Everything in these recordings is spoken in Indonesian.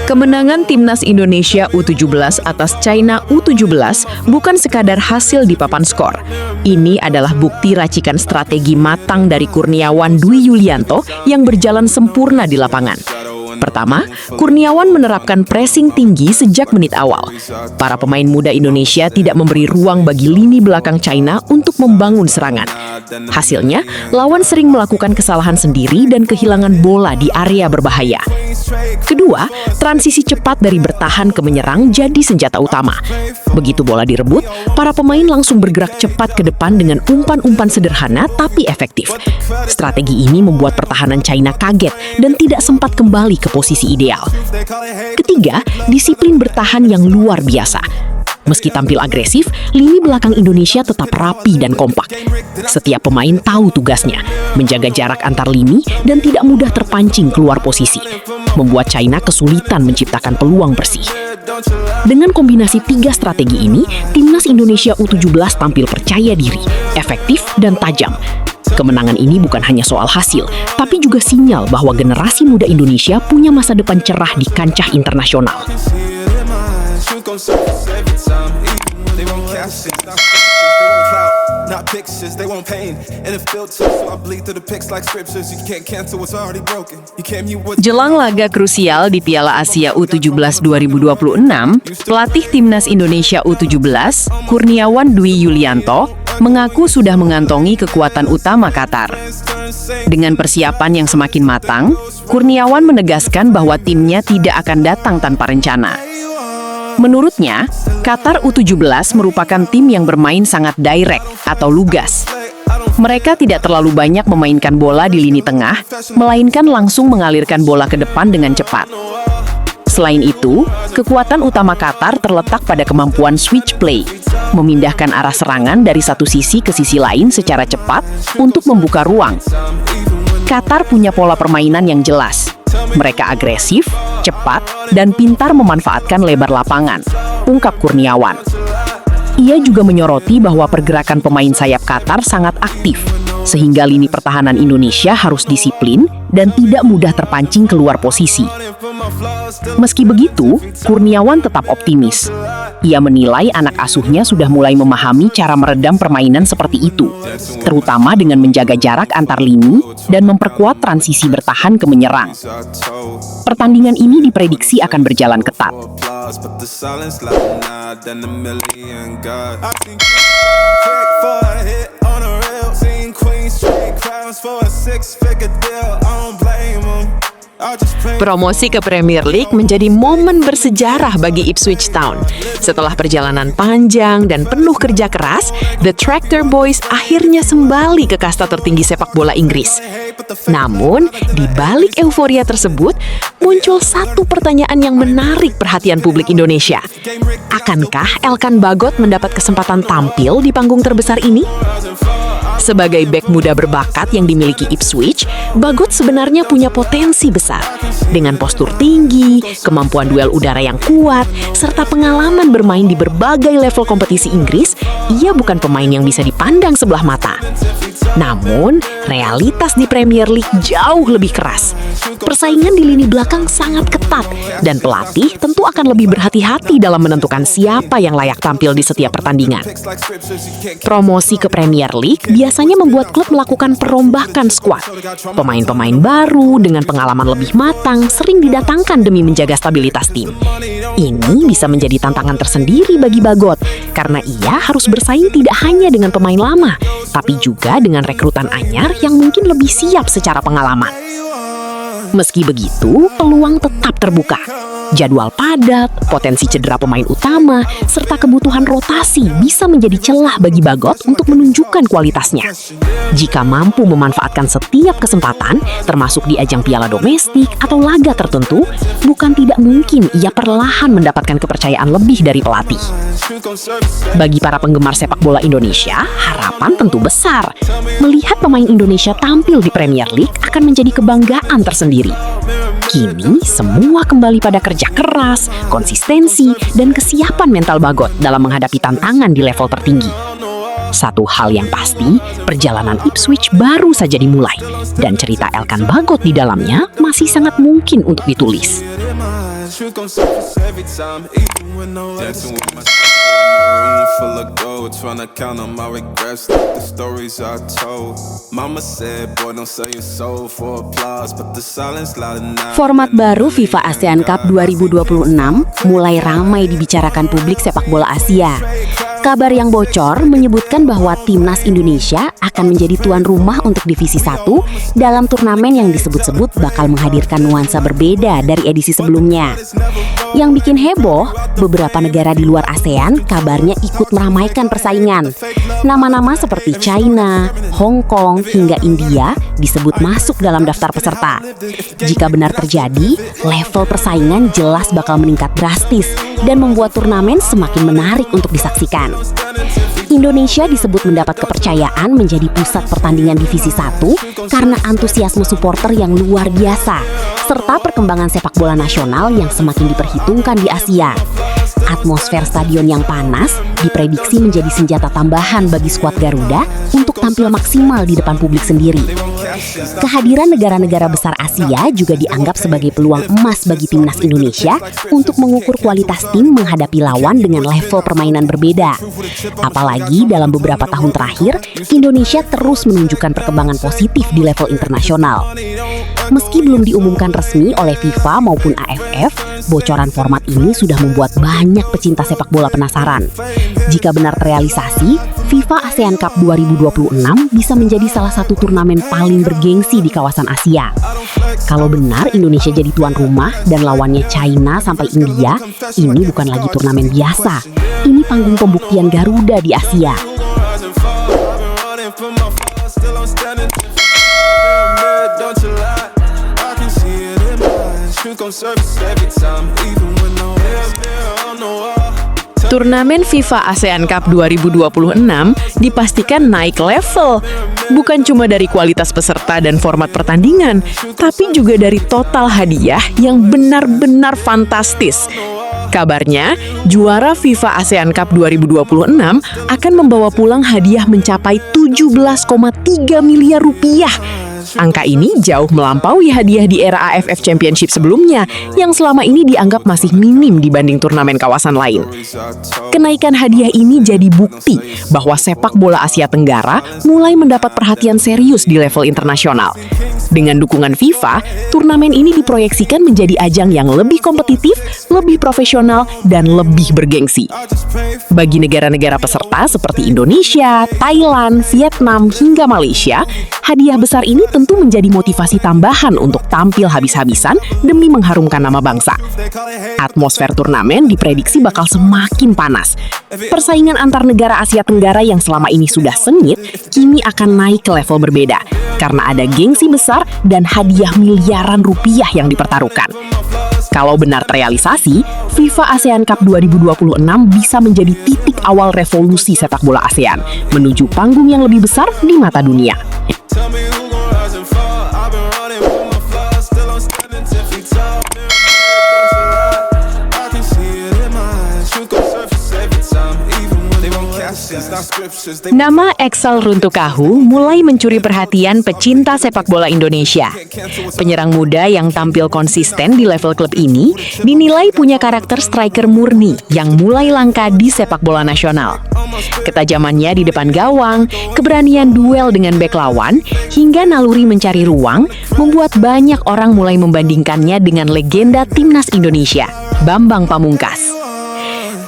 Kemenangan Timnas Indonesia U17 atas China U17 bukan sekadar hasil di papan skor. Ini adalah bukti racikan strategi matang dari Kurniawan Dwi Yulianto yang berjalan sempurna di lapangan. Pertama, Kurniawan menerapkan pressing tinggi sejak menit awal. Para pemain muda Indonesia tidak memberi ruang bagi lini belakang China untuk membangun serangan. Hasilnya, lawan sering melakukan kesalahan sendiri dan kehilangan bola di area berbahaya. Kedua, transisi cepat dari bertahan ke menyerang jadi senjata utama. Begitu bola direbut, para pemain langsung bergerak cepat ke depan dengan umpan-umpan sederhana tapi efektif. Strategi ini membuat pertahanan China kaget dan tidak sempat kembali ke posisi ideal. Ketiga, disiplin bertahan yang luar biasa. Meski tampil agresif, lini belakang Indonesia tetap rapi dan kompak. Setiap pemain tahu tugasnya, menjaga jarak antar lini dan tidak mudah terpancing keluar posisi, membuat China kesulitan menciptakan peluang bersih. Dengan kombinasi tiga strategi ini, Timnas Indonesia U17 tampil percaya diri, efektif, dan tajam. Kemenangan ini bukan hanya soal hasil, tapi juga sinyal bahwa generasi muda Indonesia punya masa depan cerah di kancah internasional. Jelang laga krusial di Piala Asia U17 2026, pelatih Timnas Indonesia U17, Kurniawan Dwi Yulianto, mengaku sudah mengantongi kekuatan utama Qatar. Dengan persiapan yang semakin matang, Kurniawan menegaskan bahwa timnya tidak akan datang tanpa rencana. Menurutnya, Qatar U17 merupakan tim yang bermain sangat direct atau lugas. Mereka tidak terlalu banyak memainkan bola di lini tengah, melainkan langsung mengalirkan bola ke depan dengan cepat. Selain itu, kekuatan utama Qatar terletak pada kemampuan switch play, memindahkan arah serangan dari satu sisi ke sisi lain secara cepat untuk membuka ruang. Qatar punya pola permainan yang jelas. Mereka agresif, cepat, dan pintar memanfaatkan lebar lapangan, ungkap Kurniawan. Ia juga menyoroti bahwa pergerakan pemain sayap Qatar sangat aktif, sehingga lini pertahanan Indonesia harus disiplin dan tidak mudah terpancing keluar posisi. Meski begitu, Kurniawan tetap optimis. Ia menilai anak asuhnya sudah mulai memahami cara meredam permainan seperti itu, terutama dengan menjaga jarak antar lini dan memperkuat transisi bertahan ke menyerang. Pertandingan ini diprediksi akan berjalan ketat. Promosi ke Premier League menjadi momen bersejarah bagi Ipswich Town. Setelah perjalanan panjang dan penuh kerja keras, The Tractor Boys akhirnya kembali ke kasta tertinggi sepak bola Inggris. Namun, di balik euforia tersebut, muncul satu pertanyaan yang menarik perhatian publik Indonesia. Akankah Elkan Bagot mendapat kesempatan tampil di panggung terbesar ini? Sebagai bek muda berbakat yang dimiliki Ipswich, Bagot sebenarnya punya potensi besar. Dengan postur tinggi, kemampuan duel udara yang kuat, serta pengalaman bermain di berbagai level kompetisi Inggris, ia bukan pemain yang bisa dipandang sebelah mata. Namun, realitas di Premier League jauh lebih keras. Persaingan di lini belakang sangat ketat, dan pelatih tentu akan lebih berhati-hati dalam menentukan siapa yang layak tampil di setiap pertandingan. Promosi ke Premier League biasanya membuat klub melakukan perombakan skuad. Pemain-pemain baru dengan pengalaman lebih matang sering didatangkan demi menjaga stabilitas tim. Ini bisa menjadi tantangan tersendiri bagi Bagot, karena ia harus bersaing tidak hanya dengan pemain lama, tapi juga dengan rekrutan anyar yang mungkin lebih siap secara pengalaman. Meski begitu, peluang tetap terbuka. Jadwal padat, potensi cedera pemain utama, serta kebutuhan rotasi bisa menjadi celah bagi Bagot untuk menunjukkan kualitasnya. Jika mampu memanfaatkan setiap kesempatan, termasuk di ajang piala domestik atau laga tertentu, bukan tidak mungkin ia perlahan mendapatkan kepercayaan lebih dari pelatih. Bagi para penggemar sepak bola Indonesia, harapan tentu besar. Melihat pemain Indonesia tampil di Premier League akan menjadi kebanggaan tersendiri. Kini, semua kembali pada kerja keras, konsistensi, dan kesiapan mental Bagot dalam menghadapi tantangan di level tertinggi. Satu hal yang pasti, perjalanan Ipswich baru saja dimulai, dan cerita Elkan Bagot di dalamnya masih sangat mungkin untuk ditulis. Format baru FIFA ASEAN Cup 2026 mulai ramai dibicarakan publik sepak bola Asia. Kabar yang bocor menyebutkan bahwa timnas Indonesia akan menjadi tuan rumah untuk Divisi 1 dalam turnamen yang disebut-sebut bakal menghadirkan nuansa berbeda dari edisi sebelumnya. Yang bikin heboh, beberapa negara di luar ASEAN kabarnya ikut meramaikan persaingan. Nama-nama seperti China, Hong Kong, hingga India disebut masuk dalam daftar peserta. Jika benar terjadi, level persaingan jelas bakal meningkat drastis dan membuat turnamen semakin menarik untuk disaksikan. Indonesia disebut mendapat kepercayaan menjadi pusat pertandingan Divisi 1 karena antusiasme supporter yang luar biasa, serta perkembangan sepak bola nasional yang semakin diperhitungkan di Asia. Atmosfer stadion yang panas diprediksi menjadi senjata tambahan bagi skuad Garuda untuk tampil maksimal di depan publik sendiri. Kehadiran negara-negara besar Asia juga dianggap sebagai peluang emas bagi timnas Indonesia untuk mengukur kualitas tim menghadapi lawan dengan level permainan berbeda. Apalagi dalam beberapa tahun terakhir, Indonesia terus menunjukkan perkembangan positif di level internasional. Meski belum diumumkan resmi oleh FIFA maupun AFF, bocoran format ini sudah membuat banyak pecinta sepak bola penasaran. Jika benar terrealisasi, FIFA ASEAN Cup 2026 bisa menjadi salah satu turnamen paling bergengsi di kawasan Asia. Kalau benar Indonesia jadi tuan rumah dan lawannya China sampai India, ini bukan lagi turnamen biasa. Ini panggung pembuktian Garuda di Asia. Turnamen FIFA ASEAN Cup 2026 dipastikan naik level, bukan cuma dari kualitas peserta dan format pertandingan, tapi juga dari total hadiah yang benar-benar fantastis. Kabarnya, juara FIFA ASEAN Cup 2026 akan membawa pulang hadiah mencapai 17,3 miliar rupiah. Angka ini jauh melampaui hadiah di era AFF Championship sebelumnya yang selama ini dianggap masih minim dibanding turnamen kawasan lain. Kenaikan hadiah ini jadi bukti bahwa sepak bola Asia Tenggara mulai mendapat perhatian serius di level internasional. Dengan dukungan FIFA, turnamen ini diproyeksikan menjadi ajang yang lebih kompetitif, lebih profesional, dan lebih bergengsi. Bagi negara-negara peserta seperti Indonesia, Thailand, Vietnam, hingga Malaysia, hadiah besar ini tentu menjadi motivasi tambahan untuk tampil habis-habisan demi mengharumkan nama bangsa. Atmosfer turnamen diprediksi bakal semakin panas. Persaingan antar negara Asia Tenggara yang selama ini sudah sengit, kini akan naik ke level berbeda, karena ada gengsi besar dan hadiah miliaran rupiah yang dipertaruhkan. Kalau benar terrealisasi, FIFA ASEAN Cup 2026 bisa menjadi titik awal revolusi sepak bola ASEAN menuju panggung yang lebih besar di mata dunia. Nama Excel Runtukahu mulai mencuri perhatian pecinta sepak bola Indonesia. Penyerang muda yang tampil konsisten di level klub ini dinilai punya karakter striker murni yang mulai langka di sepak bola nasional. Ketajamannya di depan gawang, keberanian duel dengan bek lawan, hingga naluri mencari ruang membuat banyak orang mulai membandingkannya dengan legenda timnas Indonesia, Bambang Pamungkas.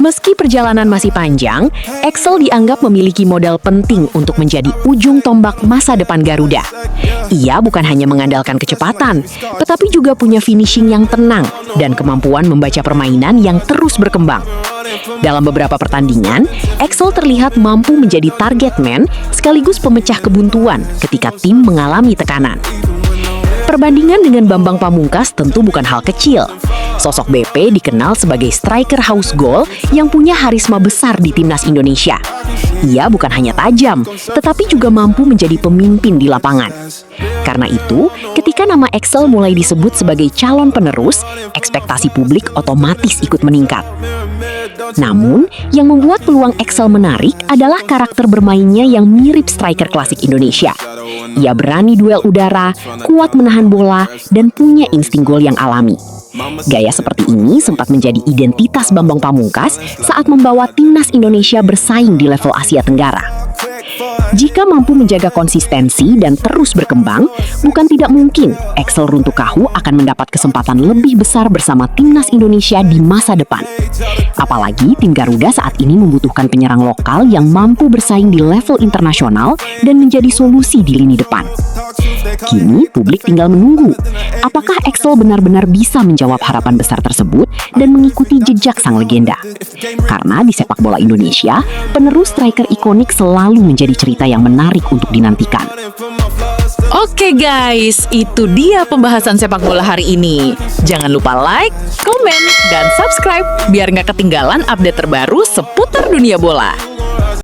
Meski perjalanan masih panjang, Excel dianggap memiliki modal penting untuk menjadi ujung tombak masa depan Garuda. Ia bukan hanya mengandalkan kecepatan, tetapi juga punya finishing yang tenang dan kemampuan membaca permainan yang terus berkembang. Dalam beberapa pertandingan, Excel terlihat mampu menjadi target man sekaligus pemecah kebuntuan ketika tim mengalami tekanan. Perbandingan dengan Bambang Pamungkas tentu bukan hal kecil. Sosok BP dikenal sebagai striker haus gol yang punya harisma besar di timnas Indonesia. Ia bukan hanya tajam, tetapi juga mampu menjadi pemimpin di lapangan. Karena itu, ketika nama Excel mulai disebut sebagai calon penerus, ekspektasi publik otomatis ikut meningkat. Namun, yang membuat peluang Excel menarik adalah karakter bermainnya yang mirip striker klasik Indonesia. Ia berani duel udara, kuat menahan bola, dan punya insting gol yang alami. Gaya seperti ini sempat menjadi identitas Bambang Pamungkas saat membawa timnas Indonesia bersaing di level Asia Tenggara. Jika mampu menjaga konsistensi dan terus berkembang, bukan tidak mungkin Axel Runtukahu akan mendapat kesempatan lebih besar bersama timnas Indonesia di masa depan. Apalagi tim Garuda saat ini membutuhkan penyerang lokal yang mampu bersaing di level internasional dan menjadi solusi di lini depan. Kini publik tinggal menunggu, apakah Axel benar-benar bisa menjawab harapan besar tersebut dan mengikuti jejak sang legenda. Karena di sepak bola Indonesia, penerus striker ikonik selalu menjadi cerita yang menarik untuk dinantikan. Oke guys, itu dia pembahasan sepak bola hari ini. Jangan lupa like, komen, dan subscribe biar nggak ketinggalan update terbaru seputar dunia bola.